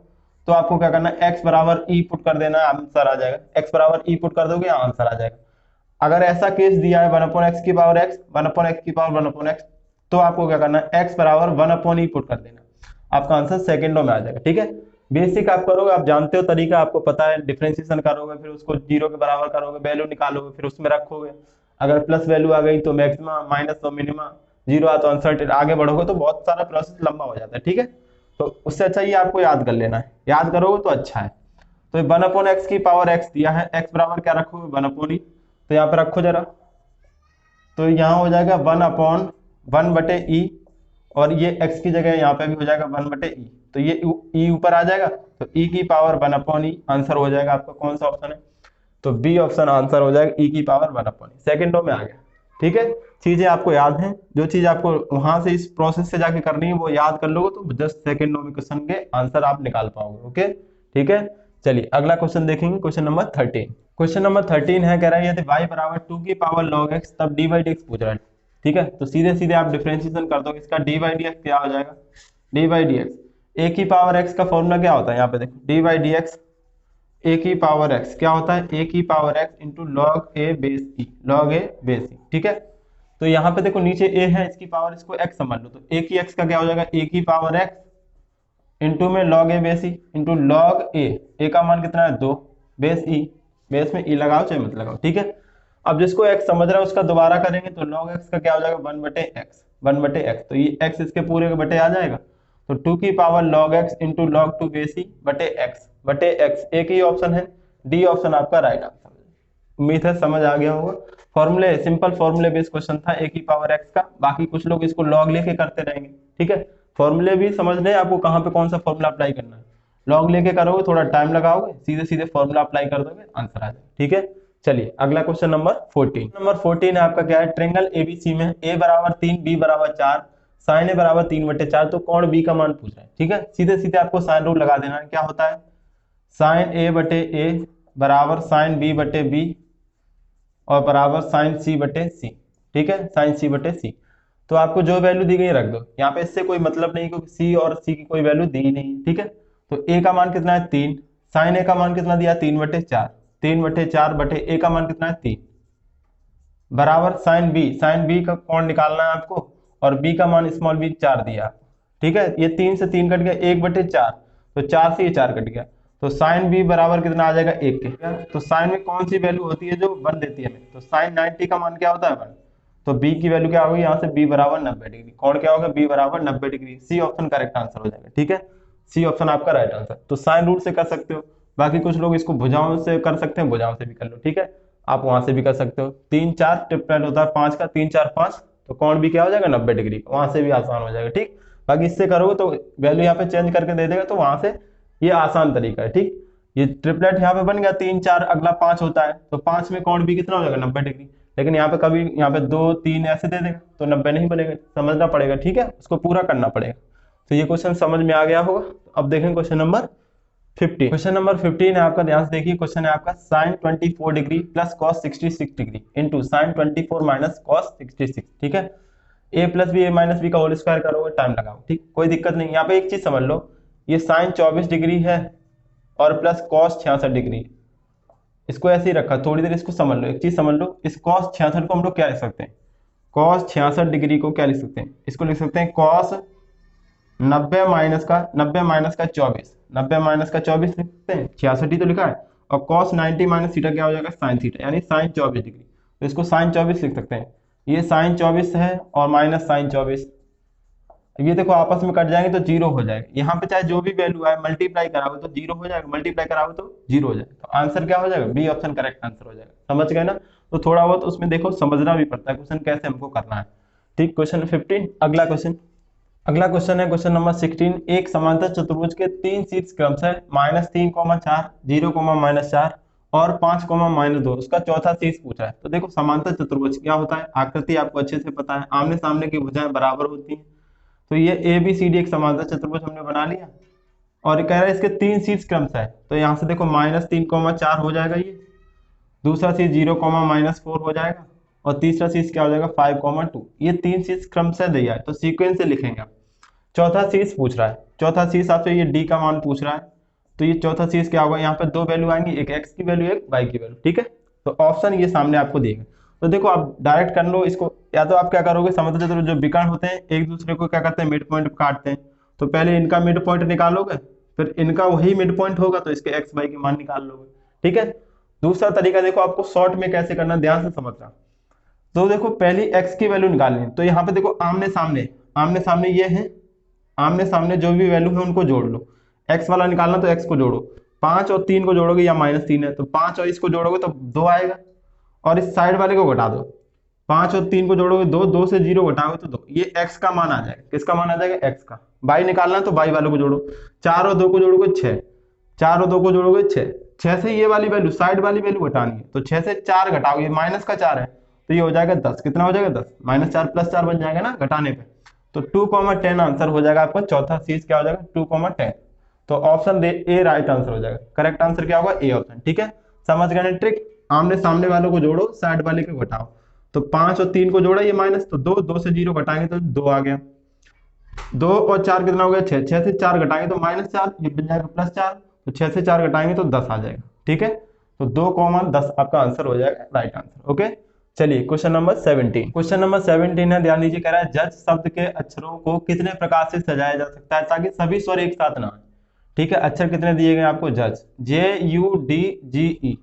तो आपको क्या करना है, x बराबर e पुट कर देना, आंसर आ जाएगा, x बराबर e पुट कर दोगे, आंसर आ जाएगा। अगर ऐसा केस दिया है 1/x की पावर x, 1/x की पावर 1/x, तो आपको क्या करना है, x बराबर 1/e पुट कर देना, आपका आंसर सेकंडों में आ जाएगा। ठीक है, बेसिक आप करोगे, आप जानते हो तरीका, आपको पता है, डिफरेंशिएशन करोगे, फिर उसको 0 के बराबर करोगे, वैल्यू निकालोगे, फिर उसमें रखोगे, अगर प्लस वैल्यू आ गई तो मैक्सिमम, माइनस तो मिनिमम, 0 आ तो आंसर, आगे बढ़ोगे तो बहुत सारा प्रोसेस लंबा हो जाता है। ठीक है, तो उससे अच्छा ये आपको याद कर लेना है, याद करोगे तो अच्छा है। तो 1/x की पावर x दिया है, x बराबर क्या रखोगे 1/e, तो यहाँ पे रखो जरा, तो यहाँ हो जाएगा 1/1/e, और ये x की जगह यहाँ पे भी हो जाएगा 1/e, तो ये e ऊपर आ जाएगा, तो e की पावर 1/e, आंसर हो जाएगा आपका कौन सा ऑप्शन है, तो बी ऑप्शन आंसर हो जाएगा, e की पावर 1/e, सेकंडों में आ गया। ठीक है, चीजें आपको याद हैं, जो चीज आपको वहां से इस प्रोसेस से जाके करनी है वो याद कर लोगे, तो जस्ट सेकंडों में क्वेश्चन के आंसर आप निकाल पाओगे। ओके, ठीक है, चलिए अगला क्वेश्चन देखेंगे, क्वेश्चन नंबर 13। क्वेश्चन नंबर 13 है, कह रहा है यदि y बराबर 2 की पावर log x, तब डी बाई डी एक्स पूछ रहा है। ठीक है, तो सीधे सीधे आप डिफरेंशिएशन कर दो, इसका डी बाई डी एक्स क्या हो जाएगा, डी बाई डी एक्स, ए की पावर x का फॉर्मूला क्या होता है, यहाँ पे देखो डी बाई डी एक्स, ए की पावर x क्या होता है, ए की पावर x इंटू लॉग ए बेस ई, लॉग ए बेस ई। ठीक है, तो यहाँ पे देखो नीचे a है, इसकी पावर इसको x समझ लो, तो a की x का क्या हो जाएगा, a की पावर x इंटू में log a base E into log a का मान कितना है 2, बेस ई, बेस में ई लगाओ चाहे मत लगाओ। ठीक है, अब जिसको x समझ रहा है उसका दोबारा करेंगे, तो log x का क्या हो जाएगा 1/x, 1/x, तो ये x इसके पूरे के बटे आ जाएगा, तो 2 की power log x into log 2 base e बटे x, एक ही ऑप्शन है, डी ऑप्शन आपका राइट आंसर। उम्मीद है समझ आ गया होगा। फॉर्मूले सिंपल फॉर्मूले बेस्ड क्वेश्चन था, ए की पावर एक्स का। बाकी कुछ लोग इसको लॉग लेके करते रहेंगे, ठीक है। फॉर्मूले भी समझने आपको कहाँ पे कौन सा फॉर्मूला अप्लाई करना है। लॉग लेके करोगे थोड़ा टाइम लगाओगे, सीधे सीधे फॉर्मूला अप्लाई कर दोगे, आंसर आ जाएगा, ठीक है। चलिए अगला क्वेश्चन नंबर 14। नंबर 14 है आपका क्या है, ट्रेंगल एबीसी में ए बराबर 3 बी बराबर 4 साइन ए बराबर 3/4, तो कोण बी का मान पूछ रहा है, ठीक है। सीधे सीधे आपको साइन रूल लगा देना है। क्या होता है, साइन ए बटे ए बराबर साइन बी बटे बी और बराबर साइन सी बटे सी, ठीक है, साइन सी बटे सी। तो आपको जो वैल्यू दी गई रख दो यहाँ पे, इससे कोई मतलब नहीं क्योंकि सी और सी की कोई वैल्यू दी नहीं, ठीक है। तो ए का मान कितना है 3, साइन ए का मान कितना दिया 3/4, 3/4 बटे ए का मान कितना है 3 बराबर साइन बी का कोण निकालना है आपको, और बी का मान स्मॉल बी 4 दिया, ठीक है। ये 3 से 3 कट गया, 1/4, तो 4 से ये 4 कट गया, तो साइन बी बराबर कितना आ जाएगा 1 के। तो साइन में कौन सी वैल्यू होती है जो 1 देती है हमें, तो साइन 90 का मान क्या होता है 1, तो बी की वैल्यू क्या होगी यहाँ से, बी बराबर 90 डिग्री। कौन क्या होगा, बी बराबर 90 degree. C option correct answer हो जाएगा, ठीक है। सी ऑप्शन आपका राइट आंसर। तो साइन रूल से कर सकते हो, बाकी कुछ लोग इसको भुजाओं से कर सकते हैं, भुजाओं से भी कर लो, ठीक है। आप वहां से भी कर सकते हो। 3 4 ट्रिपलेट होता है 5 का, 3 4 5, तो कौन भी क्या हो जाएगा 90 डिग्री, वहां से भी आसान हो जाएगा, ठीक। बाकी इससे करोगे तो वैल्यू यहाँ पे चेंज करके दे देगा, तो वहां से ये आसान तरीका है, ठीक। ये ट्रिपलेट यहाँ पे बन गया 3 4, अगला 5 होता है, तो 5 में कौन भी कितना हो जाएगा 90 डिग्री। लेकिन यहाँ पे कभी यहाँ पे 2 3 ऐसे दे देगा तो 90 नहीं बनेगा, समझना पड़ेगा, ठीक है, उसको पूरा करना पड़ेगा। तो ये क्वेश्चन समझ में आ गया होगा। अब देखें क्वेश्चन नंबर 15। क्वेश्चन नंबर 15 है आपका, ध्यान से देखिए। क्वेश्चन है आपका sine 24 degree plus cos 66 degree into sine 24 minus cos 66, ठीक है। A plus B A minus B का होल स्क्वायर करोगे, टाइम लगाओ, ठीक, कोई दिक्कत नहीं। यहाँ पे एक चीज समझ लो, ये साइन 24 डिग्री है और प्लस कॉस 66 डिग्री, इसको ऐसे ही रखा। थोड़ी देर इसको समझ लो, एक चीज समझ लो, इस कॉस 66 को हम लोग क्या लिख सकते हैं, कॉस 66 डिग्री को क्या लिख सकते हैं, इसको लिख सकते हैं कॉस 90 माइनस का 24, 90 माइनस का 24 लिख सकते हैं, 66 ही तो लिखा है। और कॉस 90 माइनस थीटा क्या हो जाएगा, साइन थीटा, यानी साइन 24 डिग्री, तो इसको साइन 24 लिख सकते हैं। ये साइन 24 है और माइनस साइन 24, ये देखो आपस में कट जाएंगे तो जीरो हो जाएगा। यहाँ पे चाहे जो भी वैल्यू आए मल्टीप्लाई कराओगे तो जीरो हो जाएगा, मल्टीप्लाई कराओगे तो जीरो हो जाएगा। तो आंसर क्या हो जाएगा, बी ऑप्शन करेक्ट आंसर हो जाएगा। समझ गए ना। तो थोड़ा बहुत उसमें देखो समझना भी पड़ता है क्वेश्चन कैसे हमको करना है, ठीक। क्वेश्चन 15। अगला क्वेश्चन है क्वेश्चन नंबर 16। एक समांतर चतुर्भुज के 3 शीर्ष क्रमशः -3, 4, 0, -4 और 5, -2, उसका चौथा शीर्ष पूछा है। तो देखो समांतर चतुर्भुज क्या होता है, आकृति आपको अच्छे से पता है, आमने सामने की भुजाएं बराबर होती हैं। तो ये ए बी सी डी एक समांतर चतुर्भुज हमने बना लिया, और कह रहा है इसके 3 शीर्ष क्रमशः है। तो यहाँ से देखो -3, 4 हो जाएगा, ये दूसरा शीर्ष 0, -4 हो जाएगा, और तीसरा शीर्ष क्या हो जाएगा 5, 2। ये 3 शीर्ष क्रमशः दिया है, तो सीक्वेंस से लिखेंगे आप। चौथा शीर्ष पूछ रहा है, चौथा शीर्ष आपसे ये डी का मान पूछ रहा है, तो ये चौथा शीर्ष क्या होगा, यहाँ पे 2 वैल्यू आएंगी, एक एक्स की वैल्यू, एक वाई की वैल्यू, ठीक है। तो ऑप्शन ये सामने आपको दिएगा। तो देखो आप डायरेक्ट कर लो इसको, या तो आप क्या करोगे, समझते चतुर्भुज जो विकर्ण होते हैं एक दूसरे को क्या करते हैं, मिड पॉइंट काटते हैं। तो पहले इनका मिड पॉइंट निकालोगे, फिर इनका वही मिड पॉइंट होगा, तो इसके एक्स वाई के मान निकाल लोगे, ठीक है। दूसरा तरीका देखो आपको शॉर्ट में कैसे करना, ध्यान से समझना। तो देखो पहली एक्स की वैल्यू निकालनी है, तो यहाँ पे देखो आमने सामने ये है, आमने सामने जो भी वैल्यू है उनको जोड़ लो। एक्स वाला निकालना तो एक्स को जोड़ो, 5 और 3 को जोड़ोगे या -3 है, तो 5 और इसको जोड़ोगे तो 2 आएगा, और इस साइड वाले को घटा दो, 5 और 3 को जोड़ोगे 2, 2 से 0 घटाओगे तो 2, ये x का मान आ जाएगा। किसका मान आ जाएगा, x का। y निकालना तो y वाले को जोड़ो, 4 और 2 को जोड़ोगे 6, 4 और 2 को जोड़ोगे 6, 6 से ये वाली वैल्यू साइड वाली वैल्यू घटानी है, तो 6 से 4 घटाओगे, ये माइनस का 4 है, तो ये हो जाएगा 10। कितना हो जाएगा 10, -4 + 4 बन जाएगा ना घटाने पे। तो 2, 10 आंसर हो जाएगा आपका, चौथा शीर्ष क्या हो जाएगा 2, 10। तो ऑप्शन ए राइट आंसर हो जाएगा। करेक्ट आंसर क्या होगा, ए ऑप्शन, ठीक है। समझ गए ट्रिक, आमने सामने वालों को जोड़ो, साइड वाले को घटाओ। तो 5 और 3 को जोड़ा, ये माइनस, तो 2, 2 से 0 घटाएंगे तो 2 आ गया, 2 और 4 कितना हो गया 6, 6 से 4 घटाएंगे तो -4, ये बन जाएगा +4, तो 6 से 4 घटाएंगे तो 10 आ जाएगा, ठीक है। तो 2, 10 आपका आंसर हो जाएगा राइट आंसर, ओके। चलिए क्वेश्चन नंबर 17। क्वेश्चन नंबर 17 है, ध्यान दीजिए। कह रहा है जज शब्द के अक्षरों को कितने प्रकार से सजाया जा सकता है ताकि सभी स्वर एक साथ ना आए, ठीक है। अक्षर कितने दिए गए आपको, जज JUDGE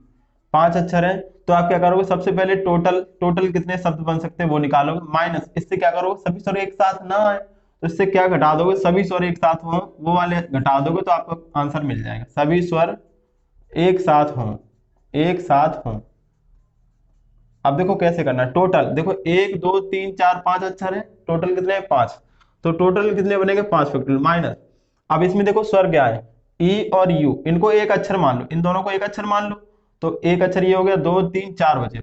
5 अक्षर हैं। तो आप क्या करोगे, सबसे पहले टोटल कितने शब्द बन सकते हैं वो निकालोगे, माइनस इससे क्या करोगे, सभी स्वर एक साथ ना आए तो इससे क्या घटा दोगे, सभी स्वर एक साथ हो वो वाले घटा दोगे, तो आपको आंसर मिल जाएगा। सभी स्वर एक साथ हों, एक साथ हों। अब देखो कैसे करना है, टोटल देखो 1 2 3 4 5 अक्षर है, टोटल कितने हैं 5, तो टोटल कितने बनेंगे 5 फैक्टोरियल माइनस। अब इसमें देखो स्वर क्या है, ई और यू, इनको एक अक्षर मान लो, इन दोनों को एक अक्षर मान लो, तो एक अक्षर ये हो गया, 2 3 4 बचे,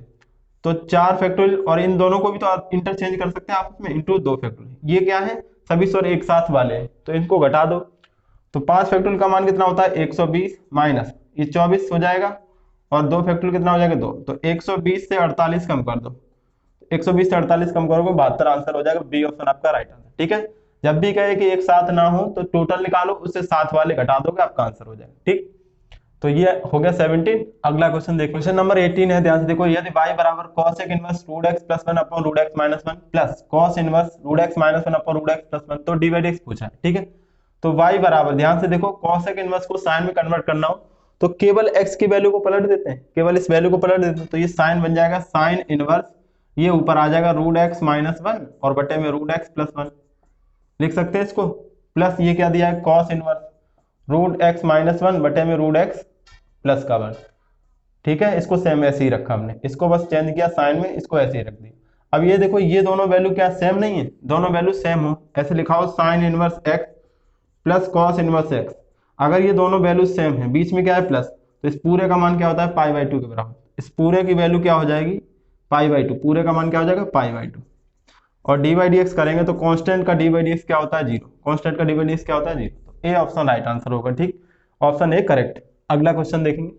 तो 4 फैक्टोरियल, और इन दोनों को भी तो आप इंटरचेंज कर सकते हैं आपस में, इंटू 2 फैक्टोरियल। ये क्या है, सभी स्वर एक साथ वाले हैं, तो इनको घटा दो, तो 5 फैक्टोरियल का मान कितना होता है 120 माइनस ये 24 हो जाएगा, और 2 फैक्टोरियल कितना हो जाएगा 2, तो 120 से 48 कम कर दो, 120 से 48 कम करोगे 72 आंसर हो जाएगा, बी ऑप्शन आपका राइट आंसर। ठीक है, जब भी कहे कि एक साथ ना हो तो टोटल निकालो, उससे साथ वाले घटा दोगे, आपका आंसर हो जाएगा। ठीक, तो ये हो गया 17। अगला क्वेश्चन देखो, क्वेश्चन नंबर 18 है, ध्यान से देखो, यदि y बराबर cos inverse root X plus 1 upon root X minus 1 plus cos inverse root X minus 1 upon root X plus 1, तो डी बाई डी एक्स पूछा है। ठीक है, तो y बराबर, ध्यान से देखो, cos इनवर्स को साइन में कन्वर्ट करना हो तो केवल x की वैल्यू को पलट देते हैं, केवल इस वैल्यू को पलट देते हैं, तो ये साइन बन जाएगा साइन इनवर्स, ये ऊपर आ जाएगा रूट एक्स माइनस 1 और बटे में रूट एक्स प्लस 1, लिख सकते हैं इसको, प्लस ये क्या दिया है cos inverse root X minus 1 बटे में रूट एक्स प्लस का 1। ठीक है, इसको सेम ऐसे ही रखा हमने, इसको बस चेंज किया साइन में, इसको ऐसे ही रख दिया। अब ये देखो, ये दोनों वैल्यू क्या सेम नहीं है, दोनों वैल्यू सेम हो, ऐसे लिखाओ sine inverse x plus cos inverse x. अगर ये दोनों वैल्यू सेम है, बीच में क्या है प्लस, तो इस पूरे का मान क्या होता है पाई बाई 2 के बराबर, इस पूरे की वैल्यू क्या हो जाएगी पाई बाई 2, पूरे का मान क्या हो जाएगा पाई बाई 2। और डी बाई डी एक्स करेंगे तो कांस्टेंट का डी बाई डी एक्स क्या होता है 0, कांस्टेंट का डी बाई डी एक्स क्या होता है 0, तो ए ऑप्शन राइट आंसर होगा। ठीक, ऑप्शन ए करेक्ट। अगला क्वेश्चन देखेंगे,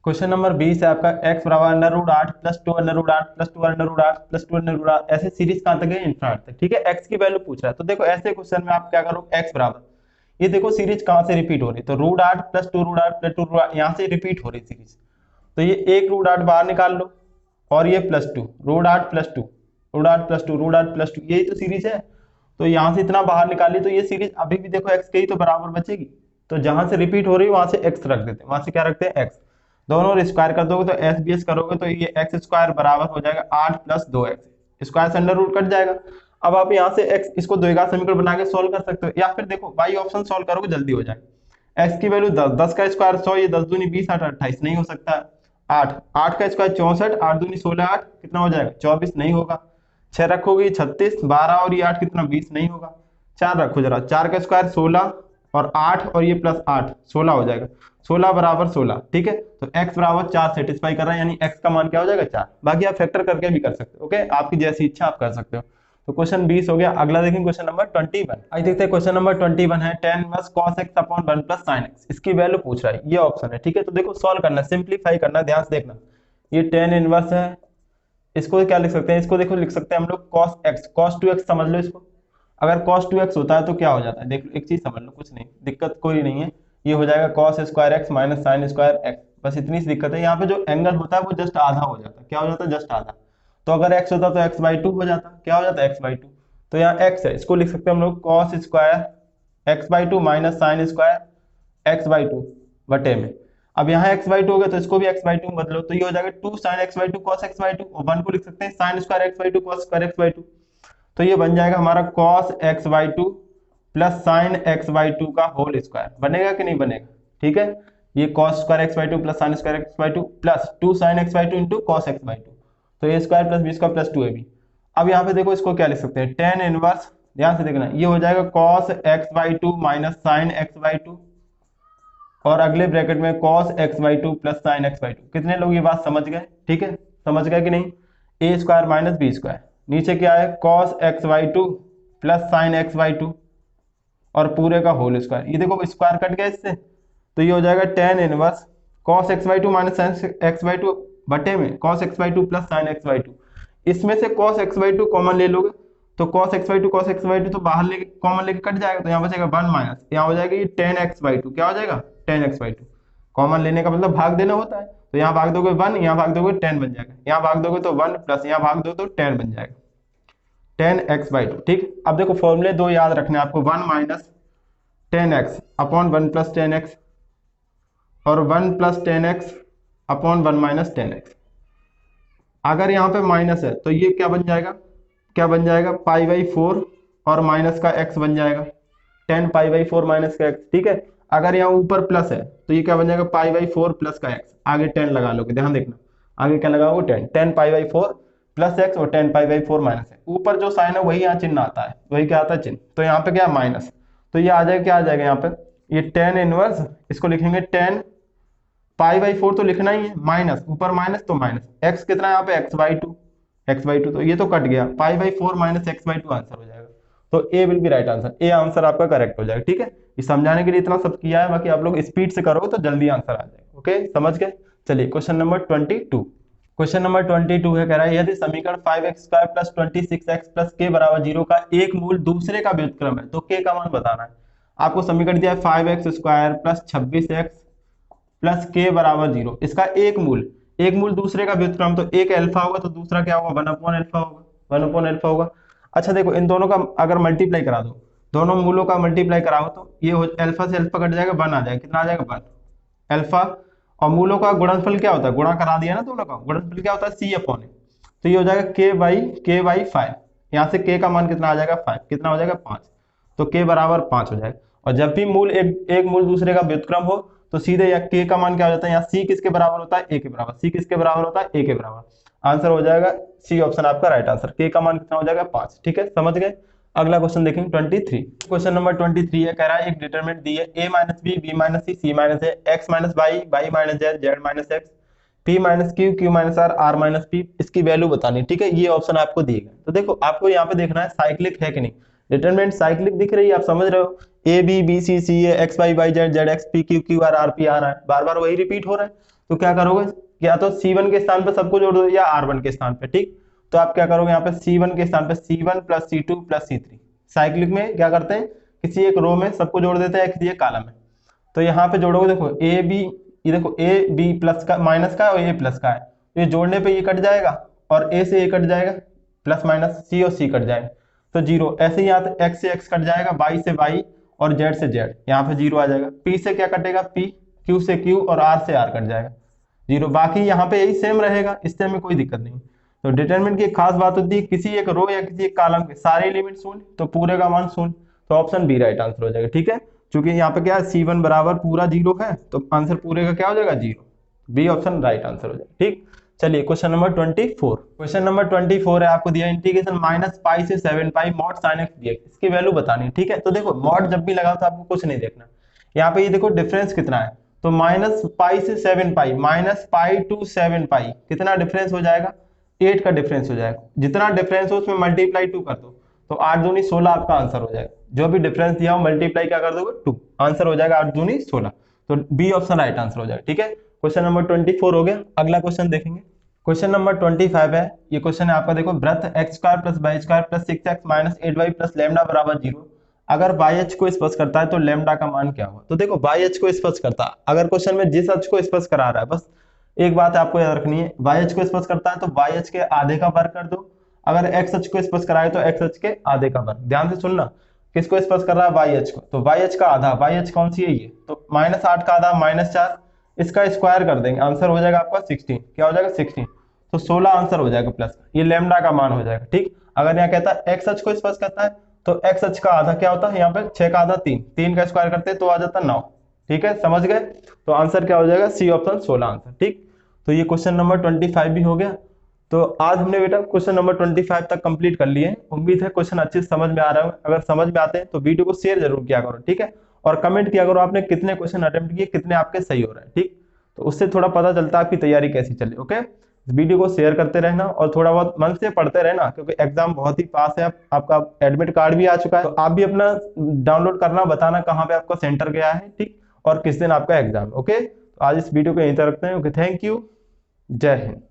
क्वेश्चन नंबर 20 है आपका, x बराबर under root 8 plus 2 under root 8 plus 2 under root 8 plus 2 under root 8, ऐसे सीरीज कहां तक है इनफिनिट तक। ठीक है, x की वैल्यू पूछ रहा है, तो देखो ऐसे क्वेश्चन में आप क्या करोगे, x बराबर, ये देखो सीरीज कहां से रिपीट हो रही है, तो root 8 plus 2 root 8 plus 2 root 8 यहां से रिपीट हो रही सीरीज, तो ये एक रूट 8 बाहर निकाल लो, और ये plus 2 root 8 plus 2 root 8 plus 2 root 8 plus 2, यही तो सीरीज है, तो यहां से इतना बाहर निकाली, तो ये सीरीज अभी भी देखो x के ही तो बराबर बचेगी, तो जहां से रिपीट हो रही है वहां से x रख देते हैं, वहां से क्या रखते हैं x, दोनों स्क्वायर कर दोगे तो एस बी एस करोगे तो ये एक्स स्क्वायर बराबर हो जाएगा 8 प्लस 2x, स्क्वायर से अंडर रूट कट जाएगा। अब आप यहाँ से x इसको द्विघात समीकरण बना के सोल्व कर सकते हो, या फिर देखो y ऑप्शन सोल्व करोगे जल्दी हो जाएगा। x की वैल्यू 10, 10 का स्क्वायर 100, ये 10 दूनी 20 8 28 नहीं हो सकता, 8 8 का स्क्वायर 64, 8 दूनी 16 8 कितना हो जाएगा 24 नहीं होगा, 6 रखोगे 36, 12 और ये 8 कितना 20 नहीं होगा, 4 रखो जरा, 4 का स्क्वायर 16 और 8 और ये प्लस 8 16 हो जाएगा, 16 बराबर 16। ठीक है, तो x बराबर 4 सेटिस्फाई कर रहा है, यानी x का मान क्या हो जाएगा 4, बाकी आप फैक्टर करके भी कर सकते हो, ओके, आपकी जैसी इच्छा आप कर सकते हो। तो क्वेश्चन 20 हो गया। अगला देखें क्वेश्चन नंबर 21, आज देखते हैं क्वेश्चन नंबर 21 है, tan inverse cos x upon 1 plus sin x, इसकी वैल्यू पूछ रहा है, ये ऑप्शन है। ठीक है, तो देखो सॉल्व करना है, सिंप्लीफाई करना है, ध्यान से देखना, ये tan इनवर्स है, इसको क्या लिख सकते हैं, इसको देखो लिख सकते हैं हम लोग cos x, cos 2x समझ लो इसको, अगर cos 2x होता है तो क्या हो जाता है, देख लो एक चीज समझ लो, कुछ नहीं दिक्कत कोई नहीं है, ये हो जाएगा cos square x minus sign square x, बस इतनी सी दिक्कत है, यहाँ पे जो एंगल होता है वो जस्ट आधा हो जाता है, क्या हो जाता है जस्ट आधा, तो अगर x होता तो x बाई 2 हो जाता, क्या हो जाता x बाई 2, तो यहाँ x है, इसको लिख सकते हैं हम लोग cos square x by 2 minus sign square x by 2 बटे में, अब यहाँ x बाई 2 हो गया तो इसको भी x बाई 2 में बदलो, तो ये हो जाएगा 2 sine x by 2 cos x by 2, और 1 को लिख सकते हैं sign square x by 2 cos square x by 2, तो ये बन जाएगा हमारा cos x by 2 plus sign x by 2 का होल स्क्वायर, बनेगा कि नहीं बनेगा। ठीक है, ये cos square x by 2 plus sine square x by 2 plus 2 sine x by 2 into cos x by 2, तो a square plus b square plus 2ab। अब यहाँ पे देखो इसको क्या लिख सकते हैं tan इनवर्स, ध्यान से देखना, ये हो जाएगा cos x by 2 minus sign x by 2, और अगले ब्रैकेट में cos x by 2 plus sign x by 2। कितने लोग ये बात समझ गए, ठीक है, समझ गए कि नहीं, ए स्क्वायर माइनस बी स्क्वायर, नीचे क्या है cos x by 2 plus sign x by 2 और पूरे का होल स्क्वायर, ये देखो स्क्वायर कट गया इससे, तो ये हो जाएगा tan inverse cos x by 2 minus sign x by 2 बटे में cos x by 2 plus sign x by 2, इसमें से cos x बाई 2 कॉमन ले लोगे तो cos x by 2 cos x by 2 तो बाहर लेके कॉमन लेके कट जाएगा, तो यहाँ बचेगा 1 माइनस, यहाँ हो जाएगा ये tan x बाई 2, क्या हो जाएगा tan x बाई 2, कॉमन लेने का मतलब भाग देना होता है, तो यहाँ भाग दोगे 1, यहाँ भाग दोगे 10 बन जाएगा, यहाँ भाग दोगे तो 1 प्लस यहाँ भाग दो तो 10 बन जाएगा, tan x बाई 2। ठीक, अब देखो फॉर्मूले दो याद रखने आपको, 1 minus ten x upon 1 plus ten x और 1 plus ten x upon 1 minus ten x. अगर यहाँ पे माइनस है तो ये क्या बन जाएगा, क्या बन जाएगा पाई बाई 4 और माइनस का x बन जाएगा 10 पाई बाई 4 माइनस का x। ठीक है, अगर यहाँ ऊपर प्लस है तो ये क्या बन जाएगा π/4 प्लस का x, आगे 10 लगा लोगे, ध्यान देखना आगे क्या लगाओगे 10, 10 π/4 प्लस x और 10 π/4 माइनस है, ऊपर जो साइन है वही यहाँ चिन्ह आता है, वही क्या आता है चिन्ह, तो यहाँ पे क्या माइनस, तो ये आ जाएगा क्या आ जाएगा यहाँ पे ये 10 इनवर्स, इसको लिखेंगे 10 π/4 तो लिखना ही है, माइनस ऊपर माइनस तो माइनस x कितना है यहाँ पे x/2 तो ये तो कट गया, π/4 माइनस x/2 आंसर हो जाएगा, तो A will be right answer, A answer आपका करेक्ट हो जाएगा। ठीक है, ये समझाने के लिए इतना सब किया है, बाकी आप लोग स्पीड से करोगे तो जल्दी आंसर आ जाएगा। ओके, समझ गए। चलिए क्वेश्चन नंबर 22, क्वेश्चन नंबर 22 है, कह रहा है यदि समीकरण 5x² plus 26x plus k बराबर 0 का एक मूल दूसरे का व्युत्क्रम है तो k का मान बताना है। आपको समीकरण दिया है 5x² plus 26x plus k बराबर 0, इसका एक मूल दूसरे का व्युत्क्रम, तो एक अल्फा होगा तो दूसरा क्या होगा 1/अल्फा होगा, 1/अल्फा होगा। अच्छा देखो इन दोनों का अगर मल्टीप्लाई करा दो, दोनों मूलों का मल्टीप्लाई कराओ तो ये अल्फा से अल्फा कट जाएगा, 1 आ जाएगा, कितना आ जाएगा 1 अल्फा, और मूलों का गुणनफल क्या होता है, गुणा करा दिया ना दोनों का, गुणनफल क्या होता है c/a, तो ये हो जाएगा k/5, यहाँ से k का मान कितना आ जाएगा 5, कितना हो जाएगा 5, तो k बराबर 5 हो जाएगा। और जब भी मूल एक मूल दूसरे का व्युत्क्रम हो तो सीधे या k का मान क्या हो जाता है, यहाँ c किसके बराबर होता है a के बराबर, c किसके बराबर होता है a के बराबर, आंसर हो जाएगा सी ऑप्शन आपका राइट आंसर, k का मान कितना हो जाएगा 5। ठीक है, समझ गए। अगला क्वेश्चन देखेंगे 23, क्वेश्चन नंबर 23 है, कह रहा है एक डिटरमिनेंट दी है a minus B, B minus C, C minus A, X minus Y, Y minus Z, Z minus X, P minus Q, Q minus R, R minus P, इसकी value बतानी। ठीक है, ये ऑप्शन आपको दिए गए, तो देखो आपको यहाँ पे देखना है साइक्लिक है कि नहीं, डिटरमिनेंट साइक्लिक दिख रही है, आप समझ रहे हो, A B, B C, C A, X Y, Y Z, Z X, P Q, Q R, R P आ रहा है, बार बार वही रिपीट हो रहा है, तो क्या करोगे, या तो C1 के स्थान पे सबको जोड़ दो या R1 के स्थान पे। ठीक, तो आप क्या करोगे यहाँ पे C1 के स्थान पे C1 plus C2 plus C3, cyclic में क्या करते हैं किसी एक रो में सबको जोड़ देते हैं किसी एक कॉलम में, तो यहाँ पे जोड़ोगे देखो ए बी, ये देखो ए बी प्लस का माइनस का और ए प्लस का है, तो ये जोड़ने पे ये कट जाएगा और ए से ए कट जाएगा, प्लस माइनस सी और सी कट जाएगा तो 0, ऐसे ही यहाँ एक्स से एक्स कट जाएगा, वाई से वाई और जेड से जेड, यहाँ पे 0 आ जाएगा, पी से क्या कटेगा पी, क्यू से क्यू और आर से आर कट जाएगा 0, बाकी यहाँ पे यही सेम रहेगा, इससे हमें कोई दिक्कत नहीं। तो डिटरमिनेंट की एक खास बात होती है किसी एक रो या किसी एक कॉलम के सारे एलिमेंट शून्य तो पूरे का मान शून्य, तो ऑप्शन बी राइट आंसर हो जाएगा। ठीक है, क्योंकि यहाँ पे क्या है C1 बराबर पूरा 0 है तो आंसर पूरे का क्या हो जाएगा 0, बी ऑप्शन राइट आंसर हो जाएगा। ठीक, चलिए क्वेश्चन नंबर 24, क्वेश्चन नंबर 24 है, आपको दिया इंटीग्रेशन माइनस पाई से 7 पाई मॉड साइन एक्स डीएक्स, इसकी वैल्यू बतानी है। ठीक है, तो देखो मॉड जब भी लगाओ तो आपको कुछ नहीं देखना, यहाँ पे ये देखो डिफरेंस कितना है, तो माइनस पाई से 7 पाई, माइनस पाई टू 7 पाई, कितना डिफरेंस हो जाएगा 8 का डिफरेंस हो जाएगा, जितना डिफरेंस हो उसमें मल्टीप्लाई 2 कर दो तो 8 दूनी 16 आपका आंसर हो जाएगा, जो भी डिफरेंस दिया हो मल्टीप्लाई क्या कर दोगे 2, आंसर हो जाएगा 8 दूनी 16, तो बी ऑप्शन राइट आंसर हो जाएगा। ठीक है, क्वेश्चन नंबर 24 हो गया। अगला क्वेश्चन देखेंगे, क्वेश्चन नंबर 25 है, ये क्वेश्चन है आपका, देखो वृत्त X square plus Y square plus 6x minus 8y plus lambda बराबर 0, अगर वाई एच को स्पर्श करता है तो लैम्डा का मान क्या होगा। तो देखो वाई एच को स्पर्श करता है, अगर क्वेश्चन में जिस अक्ष को स्पर्श करा रहा है, बस एक बात आपको याद रखनी है, वाई एच को स्पर्श करता है तो वाई एच के आधे का वर्ग कर दो, अगर एक्स अक्ष को स्पर्श कराए तो एक्स अक्ष के आधे का वर्ग, ध्यान से सुनना, किसको स्पर्श कर रहा है वाई एच को, तो वाई एच का आधा, वाई एच कौन सी है ये, तो -8 का आधा -4, इसका स्क्वायर कर देंगे, आंसर हो जाएगा आपका 16, क्या हो जाएगा 16, तो 16 आंसर हो जाएगा प्लस, ये लैम्डा का मान हो जाएगा। ठीक, अगर यहाँ कहता है एक्स अक्ष को स्पर्श करता है तो एक्स अक्ष का आधा क्या होता है, यहाँ पे 6 का आधा 3, 3 का स्क्वायर करते हैं तो आ जाता है 9। ठीक है, समझ गए, तो आंसर क्या हो जाएगा सी ऑप्शन 16 आंसर। ठीक, तो ये क्वेश्चन नंबर 25 भी हो गया। तो आज हमने बेटा क्वेश्चन नंबर 25 तक कंप्लीट कर लिए हैं, उम्मीद है क्वेश्चन अच्छे से समझ में आ रहा है, अगर समझ में आते हैं तो वीडियो को शेयर जरूर किया करो। ठीक है, और कमेंट किया करो आपने कितने क्वेश्चन अटेम्प्ट किए, कितने आपके सही हो रहे हैं। ठीक, तो उससे थोड़ा पता चलता है आपकी तैयारी कैसी चली। ओके, वीडियो को शेयर करते रहना और थोड़ा बहुत मन से पढ़ते रहना, क्योंकि एग्जाम बहुत ही पास है, आपका एडमिट कार्ड भी आ चुका है, तो आप भी अपना डाउनलोड करना, बताना कहाँ पे आपका सेंटर गया है, ठीक, और किस दिन आपका एग्जाम। ओके, तो आज इस वीडियो को यहीं तक रखते हैं। ओके, थैंक यू, जय हिंद।